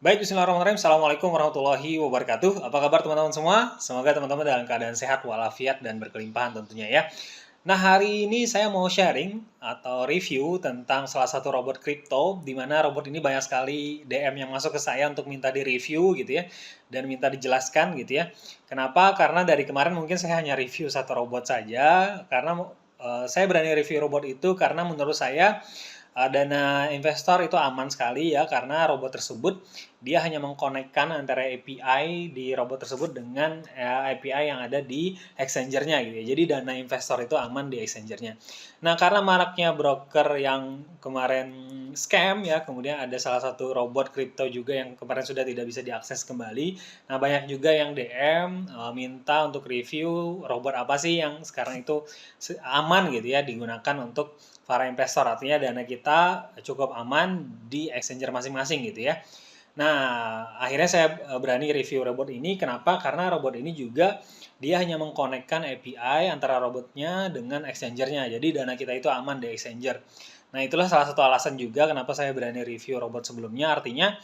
Baik, bismillahirrahmanirrahim. Assalamualaikum warahmatullahi wabarakatuh. Apa kabar teman-teman semua? Semoga teman-teman dalam keadaan sehat walafiat dan berkelimpahan tentunya ya. Nah, hari ini saya mau sharing atau review tentang salah satu robot kripto, di mana robot ini banyak sekali DM yang masuk ke saya untuk minta di-review gitu ya, dan minta dijelaskan gitu ya. Kenapa? Karena dari kemarin mungkin saya hanya review satu robot saja, karena saya berani review robot itu karena menurut saya dana investor itu aman sekali ya, karena robot tersebut dia hanya mengkonekkan antara API di robot tersebut dengan API yang ada di exchangernya gitu ya. Jadi dana investor itu aman di exchangernya. Nah, karena maraknya broker yang kemarin scam ya, kemudian ada salah satu robot kripto juga yang kemarin sudah tidak bisa diakses kembali. Nah, banyak juga yang DM minta untuk review robot apa sih yang sekarang itu aman gitu ya digunakan untuk para investor, artinya dana kita cukup aman di exchanger masing-masing gitu ya. Nah, akhirnya saya berani review robot ini. Kenapa? Karena robot ini juga dia hanya mengkonekkan API antara robotnya dengan exchangernya. Jadi dana kita itu aman di exchanger. Nah, itulah salah satu alasan juga kenapa saya berani review robot sebelumnya. Artinya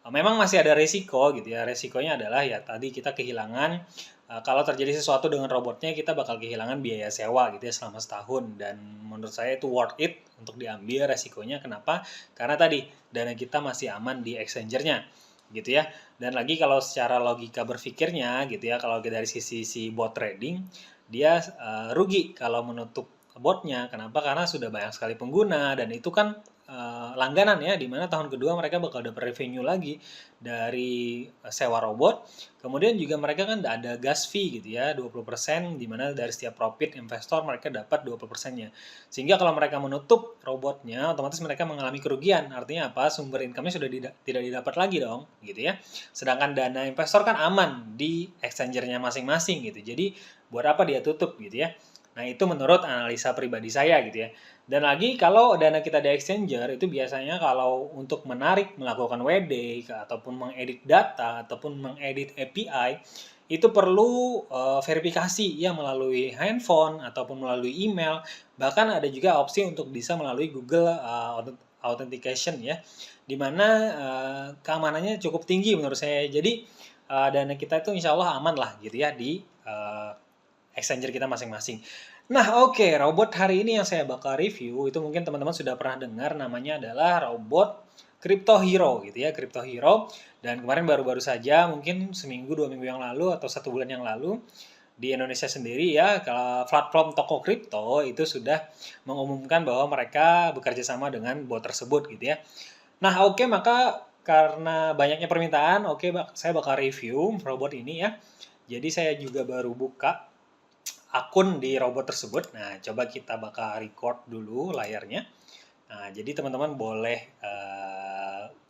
memang masih ada resiko gitu ya. Resikonya adalah ya tadi kita kehilangan kalau terjadi sesuatu dengan robotnya, kita bakal kehilangan biaya sewa gitu ya selama setahun. Dan menurut saya itu worth it untuk diambil resikonya. Kenapa? Karena tadi dana kita masih aman di exchangernya gitu ya. Dan lagi kalau secara logika berpikirnya gitu ya, kalau dari sisi si bot trading, dia rugi kalau menutup botnya. Kenapa? Karena sudah banyak sekali pengguna dan itu kan langganan ya, dimana tahun kedua mereka bakal dapat revenue lagi dari sewa robot. Kemudian juga mereka kan ada gas fee gitu ya, 20%, dimana dari setiap profit investor mereka dapat 20%-nya. Sehingga kalau mereka menutup robotnya, otomatis mereka mengalami kerugian. Artinya apa? Sumber income-nya sudah tidak didapat lagi dong, gitu ya. Sedangkan dana investor kan aman di exchangernya masing-masing gitu. Jadi buat apa dia tutup gitu ya. Nah, itu menurut analisa pribadi saya gitu ya. Dan lagi kalau dana kita di exchanger itu biasanya kalau untuk menarik, melakukan WD ataupun mengedit data ataupun mengedit API itu perlu verifikasi ya melalui handphone ataupun melalui email. Bahkan ada juga opsi untuk bisa melalui Google Authentication ya, di mana keamanannya cukup tinggi menurut saya. Jadi dana kita itu insya Allah aman lah gitu ya di exchanger kita masing-masing. Nah, oke, robot hari ini yang saya bakal review itu mungkin teman-teman sudah pernah dengar, namanya adalah robot Crypto Hero gitu ya, Crypto Hero. Dan kemarin baru-baru saja, mungkin seminggu, 2 minggu yang lalu atau 1 bulan yang lalu, di Indonesia sendiri ya, kalau platform toko kripto itu sudah mengumumkan bahwa mereka bekerja sama dengan bot tersebut gitu ya. Nah, oke, maka karena banyaknya permintaan, oke, saya bakal review robot ini ya. Jadi saya juga baru buka akun di robot tersebut. Nah, coba kita bakal record dulu layarnya. Nah, jadi teman-teman boleh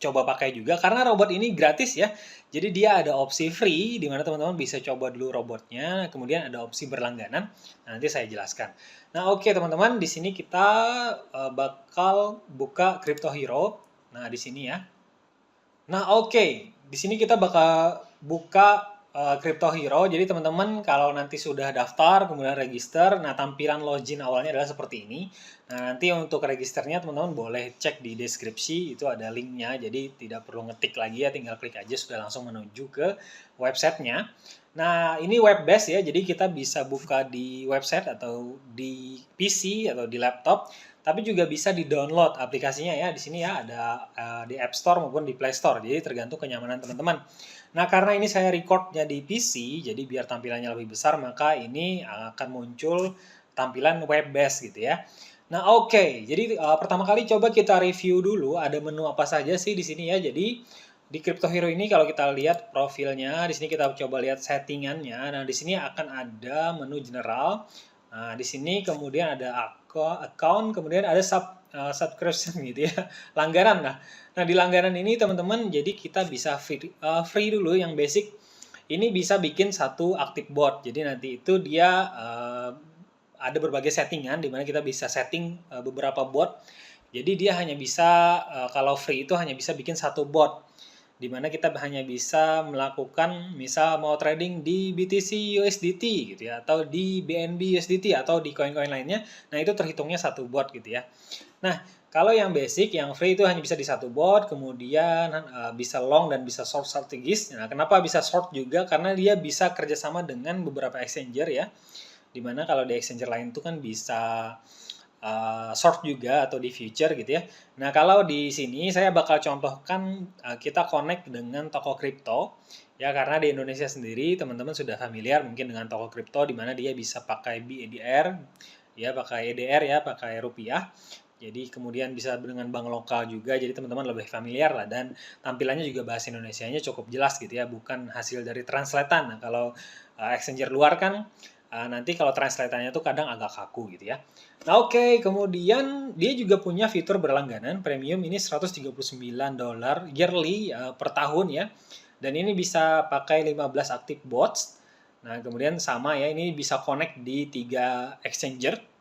coba pakai juga karena robot ini gratis ya. Jadi dia ada opsi free di mana teman-teman bisa coba dulu robotnya, kemudian ada opsi berlangganan. Nah, nanti saya jelaskan. Nah, oke teman-teman, di sini kita bakal buka Crypto Hero. Nah, di sini ya. Nah, oke. Di sini kita bakal buka Crypto Hero. Jadi teman-teman kalau nanti sudah daftar, kemudian register, nah tampilan login awalnya adalah seperti ini. Nah, nanti untuk registernya teman-teman boleh cek di deskripsi, itu ada linknya. Jadi tidak perlu ngetik lagi ya, tinggal klik aja sudah langsung menuju ke websitenya. Nah, ini web based ya, jadi kita bisa buka di website atau di PC atau di laptop, tapi juga bisa di-download aplikasinya ya. Di sini ya ada di App Store maupun di Play Store. Jadi tergantung kenyamanan teman-teman. Nah, karena ini saya recordnya di PC, jadi biar tampilannya lebih besar, maka ini akan muncul tampilan web based gitu ya. Nah, oke. Jadi pertama kali coba kita review dulu ada menu apa saja sih di sini ya. Jadi di Crypto Hero ini kalau kita lihat profilnya, di sini kita coba lihat settingannya. Nah, di sini akan ada menu general. Nah, di sini kemudian ada account, kemudian ada subscription gitu ya, langganan. Nah, di langganan ini teman-teman, jadi kita bisa free dulu yang basic. Ini bisa bikin satu aktif bot. Jadi nanti itu dia ada berbagai settingan di mana kita bisa setting beberapa bot. Jadi dia hanya bisa kalau free itu hanya bisa bikin satu bot, di mana kita hanya bisa melakukan misal mau trading di BTC USDT gitu ya, atau di BNB USDT atau di koin-koin lainnya. Nah, itu terhitungnya satu bot gitu ya. Nah, Kalau yang basic, yang free itu hanya bisa di satu bot, kemudian bisa long dan bisa short strategis. Nah, kenapa bisa short juga? Karena dia bisa kerjasama dengan beberapa exchanger ya. Dimana kalau di exchanger lain itu kan bisa short juga atau di future gitu ya. Nah, kalau di sini saya bakal contohkan kita connect dengan toko kripto ya, karena di Indonesia sendiri teman-teman sudah familiar mungkin dengan toko kripto di mana dia bisa pakai BEDR ya, pakai EDR ya, pakai rupiah. Jadi kemudian bisa dengan bank lokal juga, jadi teman-teman lebih familiar lah, dan tampilannya juga bahasa Indonesianya cukup jelas gitu ya, bukan hasil dari translatean. Nah, kalau exchanger luar kan nanti kalau translatannya tuh kadang agak kaku gitu ya. Nah, oke, kemudian dia juga punya fitur berlangganan premium ini $139 yearly per tahun ya. Dan ini bisa pakai 15 aktif bots. Nah, kemudian sama ya, ini bisa connect di 3 exchanger.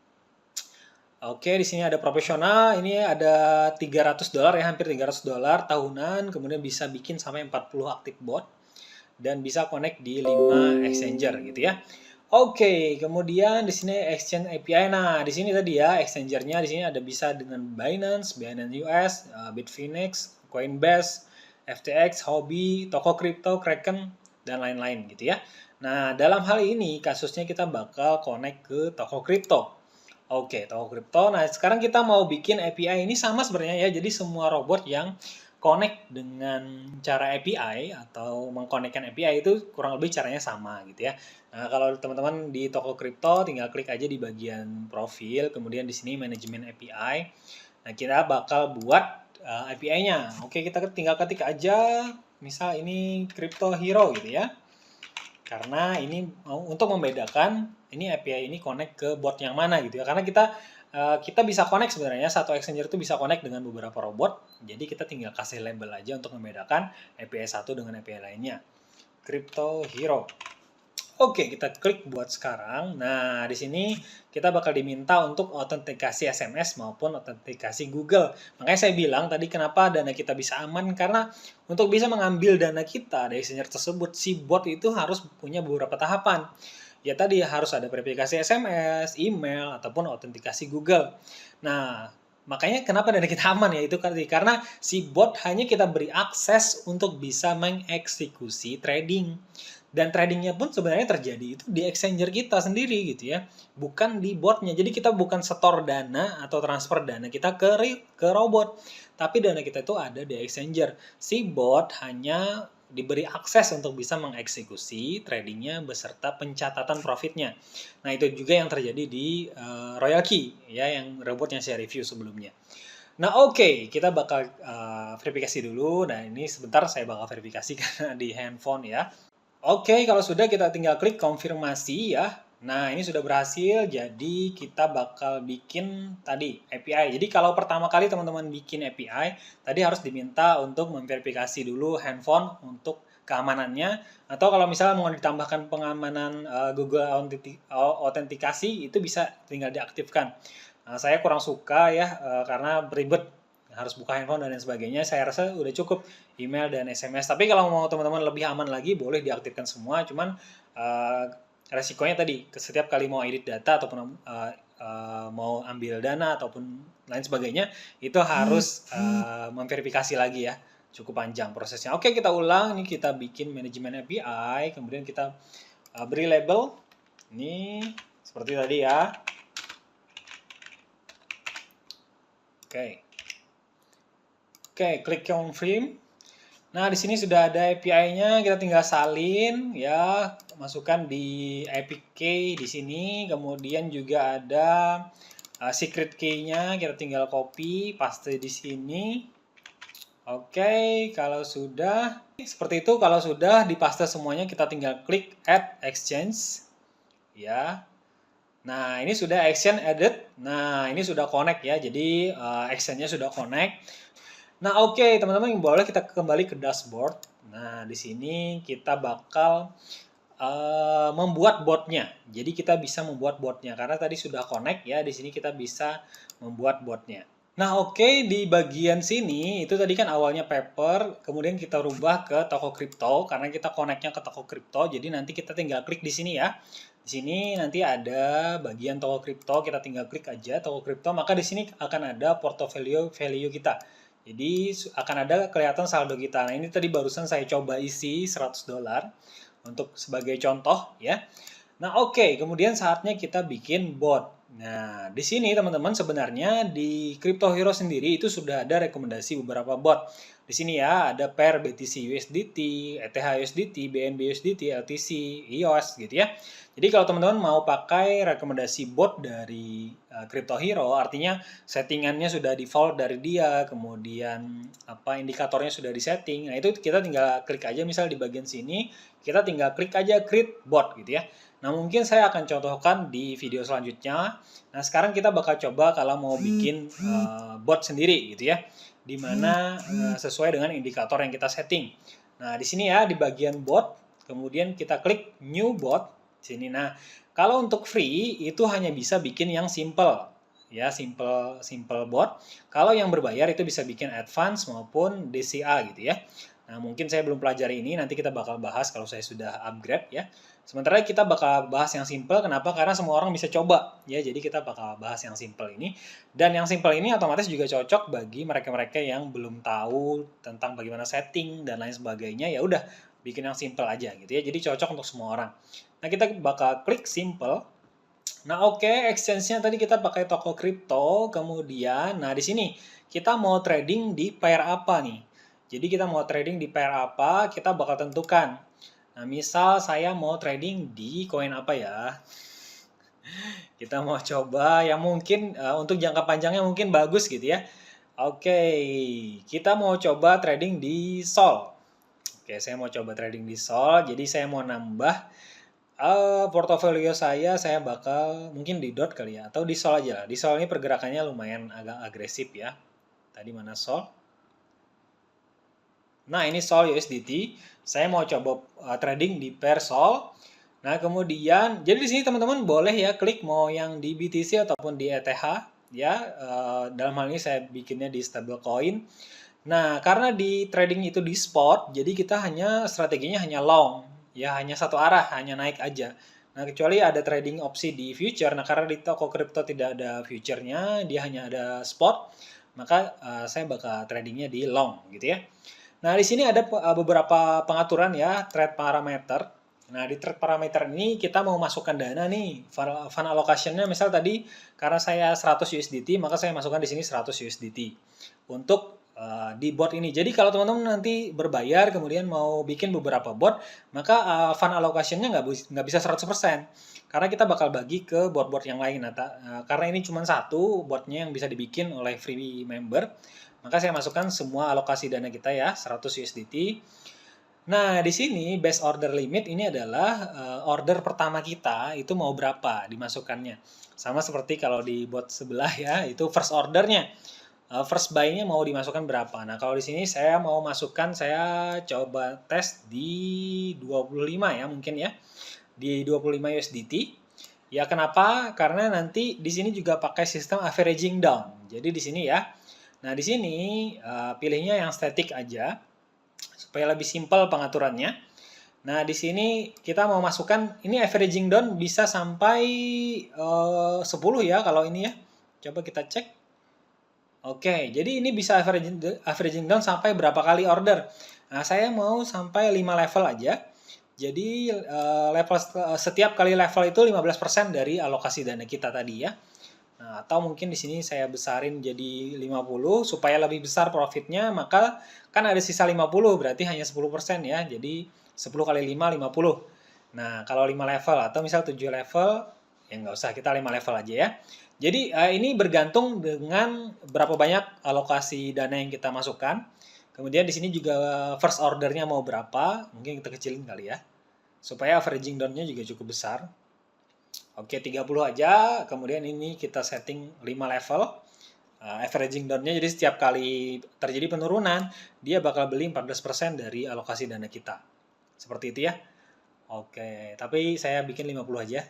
Oke, di sini ada profesional, ini ada $300 ya, hampir $300 tahunan, kemudian bisa bikin sampai 40 aktif bot dan bisa connect di 5 exchanger gitu ya. Oke, kemudian di sini exchange API. Nah, di sini tadi ya exchangernya di sini ada bisa dengan Binance, Binance US, Bitfinex, Coinbase, FTX, Huobi, toko kripto, Kraken, dan lain-lain gitu ya. Nah, dalam hal ini kasusnya kita bakal connect ke toko kripto. Oke, toko kripto. Nah, sekarang kita mau bikin API ini sama sebenarnya ya. Jadi semua robot yang connect dengan cara API atau mengkonekkan API itu kurang lebih caranya sama gitu ya. Nah, kalau teman-teman di toko kripto tinggal klik aja di bagian profil, kemudian di sini manajemen API. Nah, kita bakal buat API-nya. Oke, kita tinggal ketik aja, misal ini Crypto Hero gitu ya. Karena ini untuk membedakan ini API ini connect ke bot yang mana gitu ya. Karena kita bisa connect sebenarnya, satu exchanger itu bisa connect dengan beberapa robot. Jadi kita tinggal kasih label aja untuk membedakan API satu dengan API lainnya. Crypto Hero. Oke, kita klik buat sekarang. Nah, di sini kita bakal diminta untuk autentikasi SMS maupun autentikasi Google. Makanya saya bilang tadi kenapa dana kita bisa aman, karena untuk bisa mengambil dana kita dari exchanger tersebut, si bot itu harus punya beberapa tahapan. Ya tadi harus ada verifikasi SMS, email, ataupun autentikasi Google. Nah, makanya kenapa dana kita aman ya, itu karena si bot hanya kita beri akses untuk bisa mengeksekusi trading. Dan tradingnya pun sebenarnya terjadi itu di exchanger kita sendiri gitu ya, bukan di botnya. Jadi kita bukan setor dana atau transfer dana kita ke robot, tapi dana kita itu ada di exchanger. Si bot hanya diberi akses untuk bisa mengeksekusi tradingnya beserta pencatatan profitnya. Nah, itu juga yang terjadi di Royal Key ya, yang robot yang saya review sebelumnya. Nah, oke, kita bakal verifikasi dulu. Nah, ini sebentar saya bakal verifikasi karena di handphone ya. Oke, kalau sudah kita tinggal klik konfirmasi ya. Nah, ini sudah berhasil, jadi kita bakal bikin tadi API. Jadi kalau pertama kali teman-teman bikin API, tadi harus diminta untuk memverifikasi dulu handphone untuk keamanannya. Atau kalau misalnya mau ditambahkan pengamanan Google Authentication, itu bisa tinggal diaktifkan. Nah, saya kurang suka ya, karena beribet, harus buka handphone dan lain sebagainya. Saya rasa udah cukup email dan SMS. Tapi kalau mau teman-teman lebih aman lagi, boleh diaktifkan semua. Cuman resikonya tadi, setiap kali mau edit data ataupun mau ambil dana ataupun lain sebagainya, itu harus memverifikasi lagi ya. Cukup panjang prosesnya. Oke, kita ulang. Ini kita bikin manajemen API, kemudian kita beri label. Ini seperti tadi ya. Oke, klik confirm. Nah, di sini sudah ada API-nya, kita tinggal salin ya, masukkan di epic key di sini, kemudian juga ada secret key-nya, kita tinggal copy, paste di sini. Oke, kalau sudah seperti itu, kalau sudah dipaste semuanya, kita tinggal klik add exchange ya. Nah, ini sudah exchange added. Nah, ini sudah connect ya. Jadi exchange-nya sudah connect. Nah, oke, teman-teman, boleh kita kembali ke dashboard. Nah, di sini kita bakal membuat botnya. Jadi kita bisa membuat botnya karena tadi sudah connect ya. Di sini kita bisa membuat botnya. Nah, oke, di bagian sini itu tadi kan awalnya paper, kemudian kita rubah ke toko kripto karena kita connect-nya ke toko kripto. Jadi nanti kita tinggal klik di sini ya. Di sini nanti ada bagian toko kripto, kita tinggal klik aja toko kripto, maka di sini akan ada portofolio value kita. Jadi akan ada kelihatan saldo kita. Nah, ini tadi barusan saya coba isi $100 untuk sebagai contoh ya. Nah, oke, kemudian saatnya kita bikin bot. Nah, di sini teman-teman sebenarnya di Crypto Hero sendiri itu sudah ada rekomendasi beberapa bot. Di sini ya ada pair BTC USDT, ETH USDT, BNB USDT, LTC, EOS gitu ya. Jadi kalau teman-teman mau pakai rekomendasi bot dari Crypto Hero, artinya settingannya sudah default dari dia, kemudian indikatornya sudah disetting. Nah, itu kita tinggal klik aja misal di bagian sini, kita tinggal klik aja create bot gitu ya. Nah, mungkin saya akan contohkan di video selanjutnya. Nah, sekarang kita bakal coba kalau mau bikin bot sendiri gitu ya, di mana sesuai dengan indikator yang kita setting. Nah, di sini ya di bagian bot, kemudian kita klik new bot sini. Nah, kalau untuk free itu hanya bisa bikin yang simple ya, simple bot. Kalau yang berbayar itu bisa bikin advance maupun DCA gitu ya. Nah, mungkin saya belum pelajari ini, nanti kita bakal bahas kalau saya sudah upgrade ya. Sementara kita bakal bahas yang simple, kenapa? Karena semua orang bisa coba ya. Jadi kita bakal bahas yang simple ini. Dan yang simple ini otomatis juga cocok bagi mereka-mereka yang belum tahu tentang bagaimana setting dan lain sebagainya. Ya udah, bikin yang simple aja gitu ya. Jadi cocok untuk semua orang. Nah, kita bakal klik simple. Nah, oke, exchange-nya tadi kita pakai toko kripto, kemudian nah di sini kita mau trading di pair apa nih? Jadi kita mau trading di pair apa, kita bakal tentukan. Nah, misal saya mau trading di koin apa ya? Kita mau coba yang mungkin untuk jangka panjangnya mungkin bagus gitu ya. Oke, kita mau coba trading di Sol. Oke, saya mau coba trading di Sol. Jadi saya mau nambah portofolio saya bakal mungkin di DOT kali ya, atau di Sol aja lah. Di Sol ini pergerakannya lumayan agak agresif ya. Tadi mana Sol? Nah, ini Sol USDT. Saya mau coba trading di pair Sol. Nah, kemudian jadi di sini teman-teman boleh ya klik mau yang di BTC ataupun di ETH ya. Dalam hal ini saya bikinnya di stablecoin. Nah, karena di trading itu di spot, jadi kita strateginya hanya long, ya hanya satu arah, hanya naik aja. Nah, kecuali ada trading opsi di future. Nah, karena di toko kripto tidak ada future-nya, dia hanya ada spot, maka saya bakal tradingnya di long gitu ya. Nah, di sini ada beberapa pengaturan ya, trade parameter. Nah, di trade parameter ini kita mau masukkan dana nih. Fund allocation-nya misal tadi karena saya 100 USDT, maka saya masukkan di sini 100 USDT untuk di bot ini. Jadi kalau teman-teman nanti berbayar kemudian mau bikin beberapa bot, maka fund allocation-nya nggak bisa 100%. Karena kita bakal bagi ke bot-bot yang lain. Nah, karena ini cuma satu botnya yang bisa dibikin oleh free member, maka saya masukkan semua alokasi dana kita ya, 100 USDT. Nah, di sini base order limit ini adalah order pertama kita itu mau berapa dimasukkannya. Sama seperti kalau di bot sebelah ya, itu first ordernya. First buy-nya mau dimasukkan berapa. Nah, kalau di sini saya mau masukkan, saya coba tes di 25 ya mungkin ya. Di 25 USDT. Ya, kenapa? Karena nanti di sini juga pakai sistem averaging down. Jadi di sini ya. Nah, di sini pilihnya yang static aja supaya lebih simpel pengaturannya. Nah, di sini kita mau masukkan ini averaging down bisa sampai 10 ya kalau ini ya. Coba kita cek. Oke, jadi ini bisa averaging down sampai berapa kali order. Nah, saya mau sampai 5 level aja. Jadi setiap kali level itu 15% dari alokasi dana kita tadi ya. Nah, atau mungkin di sini saya besarin jadi 50 supaya lebih besar profitnya, maka kan ada sisa 50 berarti hanya 10% ya. Jadi 10 kali 5 50. Nah, kalau 5 level atau misal 7 level ya nggak usah, kita 5 level aja ya. Jadi ini bergantung dengan berapa banyak alokasi dana yang kita masukkan. Kemudian di sini juga first ordernya mau berapa, mungkin kita kecilin kali ya. Supaya averaging down-nya juga cukup besar. Oke, 30 aja. Kemudian ini kita setting 5 level. Averaging down-nya jadi setiap kali terjadi penurunan, dia bakal beli 14% dari alokasi dana kita. Seperti itu ya. Oke, tapi saya bikin 50 aja.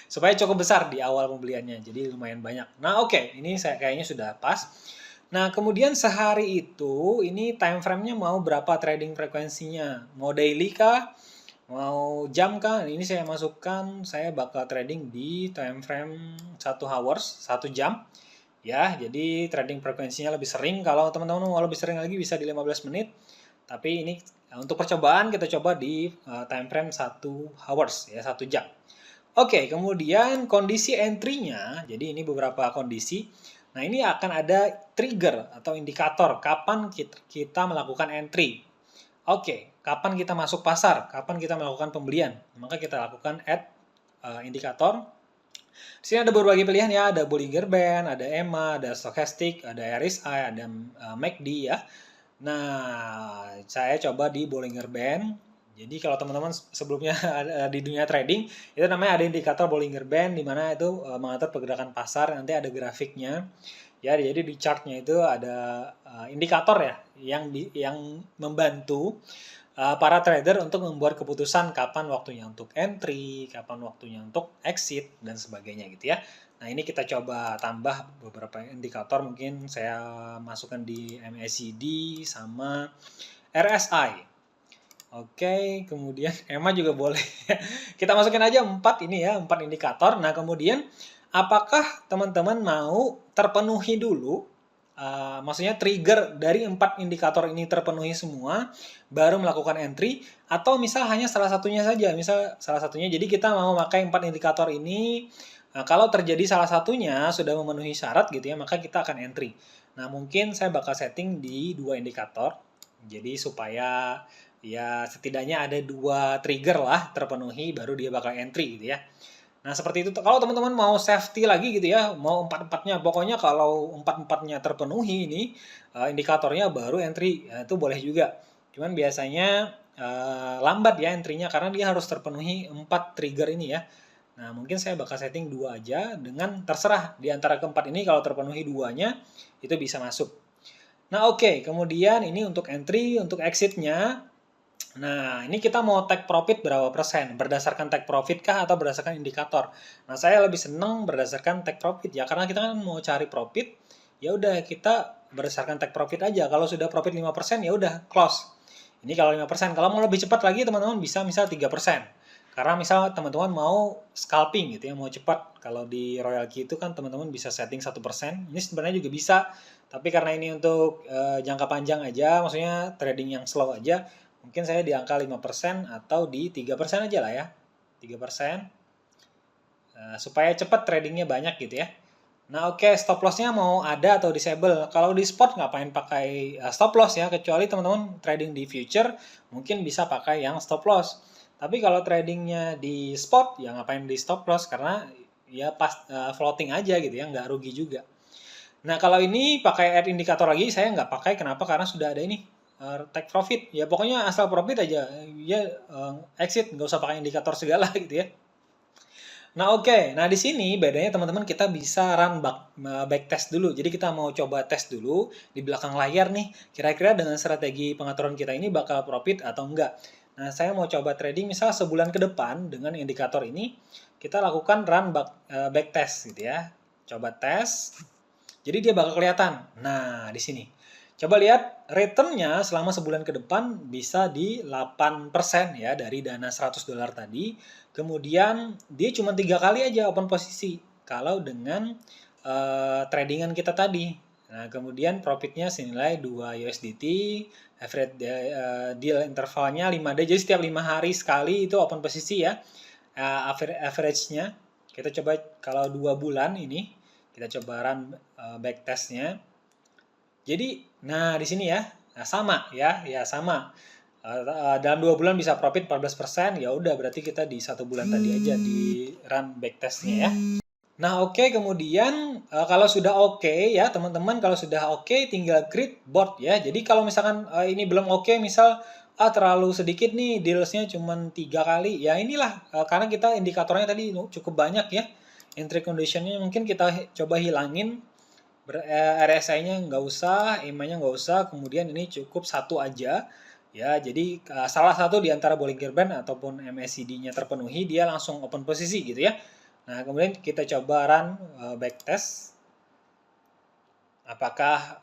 Supaya cukup besar di awal pembeliannya. Jadi lumayan banyak. Nah, oke, ini saya kayaknya sudah pas. Nah, kemudian sehari itu ini time frame-nya mau berapa trading frekuensinya? Mau daily kah? Mau jam kah? Ini saya masukkan, saya bakal trading di time frame 1 hours, 1 jam. Ya, jadi trading frekuensinya lebih sering. Kalau teman-teman mau lebih sering lagi bisa di 15 menit. Tapi ini untuk percobaan kita coba di time frame 1 hours ya, 1 jam. Oke, kemudian kondisi entry-nya, jadi ini beberapa kondisi. Nah, ini akan ada trigger atau indikator kapan kita melakukan entry. Oke, kapan kita masuk pasar, kapan kita melakukan pembelian. Maka kita lakukan add indikator. Di sini ada berbagai pilihan ya, ada Bollinger Band, ada EMA, ada Stochastic, ada RSI, ada MACD ya. Nah, saya coba di Bollinger Band. Jadi kalau teman-teman sebelumnya di dunia trading, itu namanya ada indikator Bollinger Band, di mana itu mengatur pergerakan pasar, nanti ada grafiknya. Ya, jadi di chartnya itu ada indikator ya, yang membantu para trader untuk membuat keputusan kapan waktunya untuk entry, kapan waktunya untuk exit, dan sebagainya gitu ya. Nah, ini kita coba tambah beberapa indikator, mungkin saya masukkan di MACD sama RSI. Oke, kemudian EMA juga boleh. Kita masukin aja 4 ini ya, 4 indikator. Nah, kemudian apakah teman-teman mau terpenuhi dulu, maksudnya trigger dari 4 indikator ini terpenuhi semua, baru melakukan entry, atau misal hanya salah satunya saja, misal salah satunya, jadi kita mau pakai 4 indikator ini, kalau terjadi salah satunya sudah memenuhi syarat gitu ya, maka kita akan entry. Nah, mungkin saya bakal setting di 2 indikator, jadi supaya ya setidaknya ada 2 trigger lah terpenuhi, baru dia bakal entry gitu ya. Nah, seperti itu. Kalau teman-teman mau safety lagi gitu ya, mau 4-4-nya, pokoknya kalau 4-4-nya terpenuhi ini, indikatornya baru entry, ya, itu boleh juga. Cuman biasanya lambat ya entry-nya, karena dia harus terpenuhi 4 trigger ini ya. Nah, mungkin saya bakal setting 2 aja, dengan terserah di antara keempat ini, kalau terpenuhi 2-nya, itu bisa masuk. Nah, oke. Kemudian ini untuk entry, untuk exit-nya. Nah, ini kita mau take profit berapa persen? Berdasarkan take profit kah atau berdasarkan indikator? Nah, saya lebih senang berdasarkan take profit ya, karena kita kan mau cari profit, ya udah kita berdasarkan take profit aja. Kalau sudah profit 5%, ya udah close. Ini kalau 5%. Kalau mau lebih cepat lagi, teman-teman bisa misal 3%. Karena misal teman-teman mau scalping gitu ya, mau cepat. Kalau di Royal Key itu kan teman-teman bisa setting 1%. Ini sebenarnya juga bisa, tapi karena ini untuk jangka panjang aja, maksudnya trading yang slow aja, mungkin saya di angka 5% atau di 3% aja lah ya. 3%. Supaya cepat tradingnya banyak gitu ya. Nah, oke, stop loss-nya mau ada atau disable. Kalau di spot ngapain pakai stop loss ya, kecuali teman-teman trading di future mungkin bisa pakai yang stop loss. Tapi kalau tradingnya di spot ya ngapain di stop loss, karena ya pas floating aja gitu ya, nggak rugi juga. Nah, kalau ini pakai add indikator lagi, saya nggak pakai. Kenapa? Karena sudah ada ini, take profit. Ya pokoknya asal profit aja, ya exit, nggak usah pakai indikator segala gitu ya. Nah, oke. Nah, di sini bedanya teman-teman, kita bisa run back test dulu. Jadi kita mau coba tes dulu di belakang layar nih, kira-kira dengan strategi pengaturan kita ini bakal profit atau enggak. Nah, saya mau coba trading misal sebulan ke depan dengan indikator ini, kita lakukan run back test gitu ya. Coba tes. Jadi dia bakal kelihatan. Nah, di sini. Coba lihat return-nya selama sebulan ke depan bisa di 8% ya dari dana $100 tadi. Kemudian dia cuma 3 kali aja open posisi kalau dengan tradingan kita tadi. Nah, kemudian profitnya senilai 2 USDT, average deal intervalnya 5D, jadi setiap 5 hari sekali itu open posisi ya. Average-nya kita coba kalau 2 bulan ini, kita coba run back test-nya. Jadi, nah di sini ya, nah, sama ya, sama. Dalam 2 bulan bisa profit 14%, ya udah berarti kita di 1 bulan tadi aja di run back test-nya ya. Nah, oke, kemudian kalau sudah oke ya teman-teman, kalau sudah oke tinggal create bot ya. Jadi kalau misalkan ini belum oke, misal terlalu sedikit nih deals-nya cuma 3 kali, ya inilah karena kita indikatornya tadi cukup banyak ya. Entry condition-nya mungkin kita coba hilangin, RSI-nya nggak usah, EMA-nya nggak usah, kemudian ini cukup 1 aja. Ya, jadi salah satu di antara Bollinger Band ataupun MACD-nya terpenuhi, dia langsung open posisi gitu ya. Nah, kemudian kita coba run back test.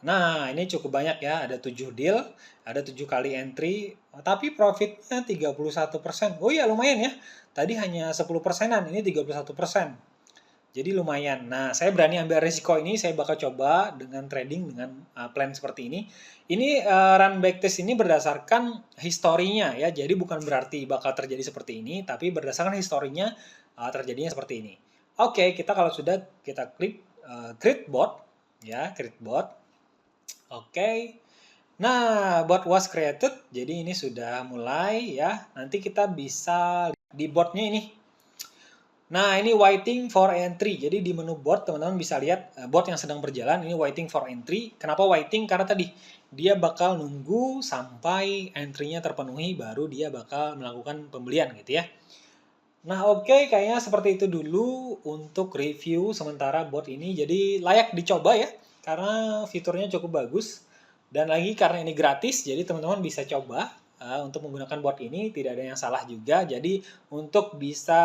Nah ini cukup banyak ya, ada 7 deal, ada 7 kali entry, tapi profitnya 31%. Oh iya lumayan ya, tadi hanya 10%-an, ini 31%. Jadi lumayan. Nah, saya berani ambil risiko ini, saya bakal coba dengan trading dengan plan seperti ini. Ini run backtest ini berdasarkan historinya ya, jadi bukan berarti bakal terjadi seperti ini, tapi berdasarkan historinya terjadinya seperti ini. Oke, kita kalau sudah kita klik create bot ya, create bot. Oke. Nah, bot was created, jadi ini sudah mulai ya. Nanti kita bisa di botnya ini. Nah, ini waiting for entry. Jadi di menu bot, teman-teman bisa lihat bot yang sedang berjalan. Ini waiting for entry. Kenapa waiting? Karena tadi dia bakal nunggu sampai entry-nya terpenuhi, baru dia bakal melakukan pembelian gitu ya. Nah, oke, kayaknya seperti itu dulu untuk review sementara bot ini. Jadi layak dicoba ya, karena fiturnya cukup bagus. Dan lagi karena ini gratis, jadi teman-teman bisa coba untuk menggunakan bot ini, tidak ada yang salah juga. Jadi untuk bisa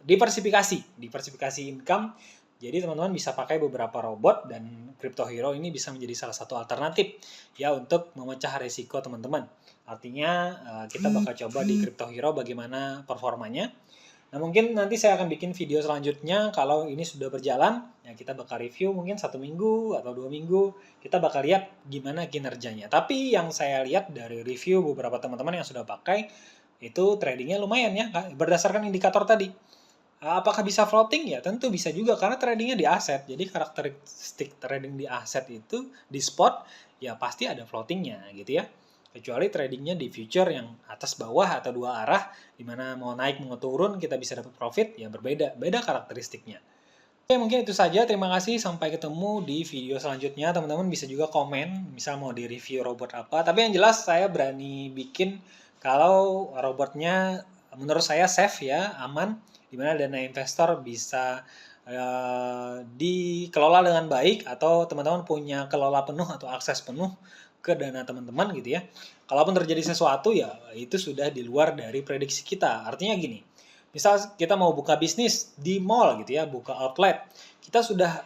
diversifikasi income. Jadi teman-teman bisa pakai beberapa robot dan Crypto Hero ini bisa menjadi salah satu alternatif ya untuk memecah risiko teman-teman. Artinya kita bakal coba di Crypto Hero bagaimana performanya. Nah mungkin nanti saya akan bikin video selanjutnya kalau ini sudah berjalan, ya kita bakal review mungkin 1 minggu atau 2 minggu, kita bakal lihat gimana kinerjanya. Tapi yang saya lihat dari review beberapa teman-teman yang sudah pakai, itu tradingnya lumayan ya, berdasarkan indikator tadi. Apakah bisa floating? Ya tentu bisa juga, karena tradingnya di aset. Jadi karakteristik trading di aset itu, di spot, ya pasti ada floatingnya gitu ya. Kecuali tradingnya di future yang atas bawah atau dua arah, di mana mau naik mau turun kita bisa dapat profit, ya beda karakteristiknya. Oke, mungkin itu saja. Terima kasih. Sampai ketemu di video selanjutnya. Teman-teman bisa juga komen, misal mau di review robot apa. Tapi yang jelas saya berani bikin kalau robotnya menurut saya safe ya, aman, di mana dana investor bisa dikelola dengan baik, atau teman-teman punya kelola penuh atau akses penuh ke dana teman-teman gitu ya. Kalaupun terjadi sesuatu ya itu sudah di luar dari prediksi kita. Artinya gini, misal kita mau buka bisnis di mall gitu ya, buka outlet. Kita sudah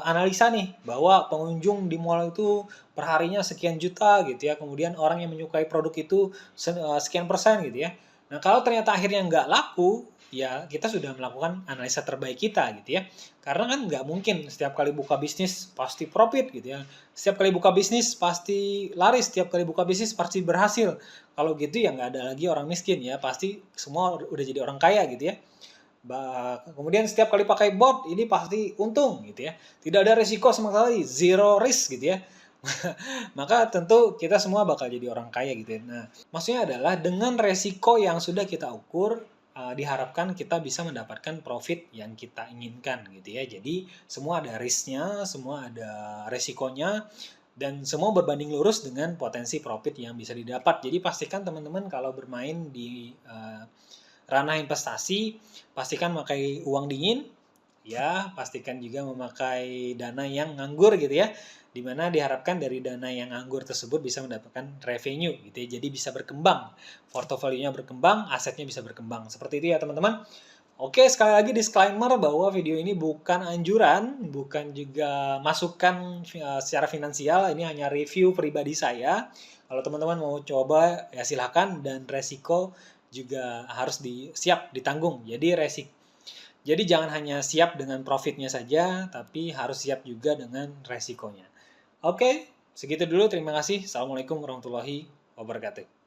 analisa nih bahwa pengunjung di mall itu perharinya sekian juta gitu ya. Kemudian orang yang menyukai produk itu sekian persen gitu ya. Nah kalau ternyata akhirnya nggak laku, ya kita sudah melakukan analisa terbaik kita gitu ya. Karena kan nggak mungkin setiap kali buka bisnis pasti profit gitu ya. Setiap kali buka bisnis pasti laris, setiap kali buka bisnis pasti berhasil. Kalau gitu ya nggak ada lagi orang miskin ya, pasti semua udah jadi orang kaya gitu ya. Kemudian setiap kali pakai bot ini pasti untung gitu ya. Tidak ada risiko sama sekali, zero risk gitu ya. Maka tentu kita semua bakal jadi orang kaya gitu ya. Nah, maksudnya adalah dengan resiko yang sudah kita ukur, diharapkan kita bisa mendapatkan profit yang kita inginkan gitu ya. Jadi semua ada risknya, semua ada resikonya, dan semua berbanding lurus dengan potensi profit yang bisa didapat. Jadi pastikan teman-teman kalau bermain di ranah investasi, pastikan memakai uang dingin, ya pastikan juga memakai dana yang nganggur gitu ya, dimana diharapkan dari dana yang nganggur tersebut bisa mendapatkan revenue gitu ya, jadi bisa berkembang, portofolionya berkembang, asetnya bisa berkembang, seperti itu ya teman-teman. Oke, sekali lagi disclaimer bahwa video ini bukan anjuran, bukan juga masukan secara finansial, ini hanya review pribadi saya. Kalau teman-teman mau coba ya silahkan, dan resiko juga harus siap ditanggung. Jadi jangan hanya siap dengan profitnya saja, tapi harus siap juga dengan resikonya. Oke, segitu dulu. Terima kasih. Assalamualaikum warahmatullahi wabarakatuh.